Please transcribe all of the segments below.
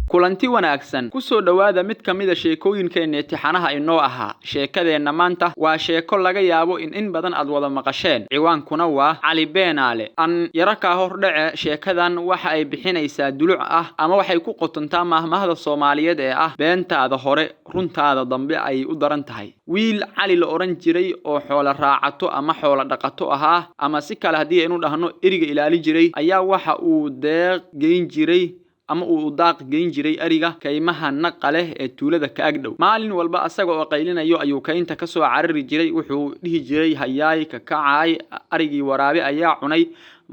kulanti wanaagsan ku soo dhawaada mid kamid ah sheekooyinkeena imtixaanaha inoo ahaa sheekadeena maanta waa sheeko laga yaabo in badan aad wada maqasheen ciwaankuna waa Cali Beenaale an yara ka hor dhace sheekadan waxa ay bixinaysaa duluc ah ama waxay ku qotontaa mahmahda Soomaaliyeed ee ah beentaada hore runtaada dambe ay u daran tahay wiil Cali la oran jiray oo xoolo raacato ama xoolo dhaqato ahaa ama si kale hadii aynu dhahno eriga ilaali jiray ayaa waxa uu deeq geyn jiray ama uu daaq geyn jiray ariga kaymaha naqale ee tuulada ka agdhow maalin walba asaga oo qaylinayo ayuu kaynta ka soo carari jiray wuxuu dhihi jiray hayaay ka kacay arigii waraabe ayaa cunay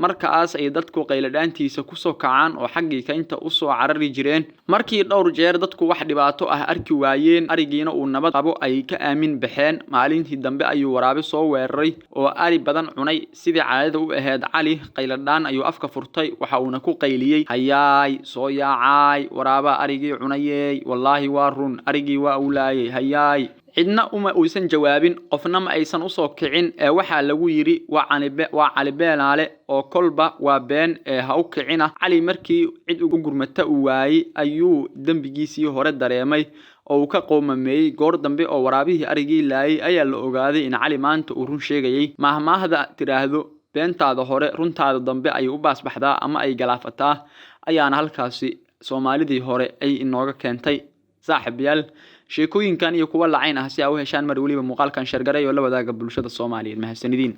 markaas ay dadku qayladhaantiisa ku soo kacaan oo xaqii kaynta u soo carari jireen markii dhowr jeer dadku wax dhibaato ah arki waayeen arigiina uu nabad qabo ay ka aamin baxeen maalintii dambe ayuu waraabe soo weeraray oo ari badan cunay sidii caadada u ahayd Cali qayladhaan ayuu afka furtay waxa uu ku qayliyay hayaay soo yaacay waraaba arigii cunayay wallahi waa run arigii waa ulaayay hayaay cidna uma uusan jawaabin qofna ma aysan u soo kicin ee waxa lagu yiri waa Cali Beenaale oo kolba waa been ee ha u kicina Cali markii cid ugu gurmata uu waayay ayuu dambigiisii hore dareemay oo uu ka qoomamay goor dambe oo waraabihii arigii laayay ayaa la ogaaday in Cali maanta uu run sheegayay mahmaahda tiraahdo beentaada hore runtaada dambe ay u baasbaxdaa ama ay galaafataa ayaana halkaasi Soomaalidii hore ay inooga keentay saaxiibayaal sheekooyinkan iyo kuwa lacayn ah si ay u heshaan mar waliba muuqaalkan shargaray oo la wadaaga bulshada Soomaaliyeed mahadsanidin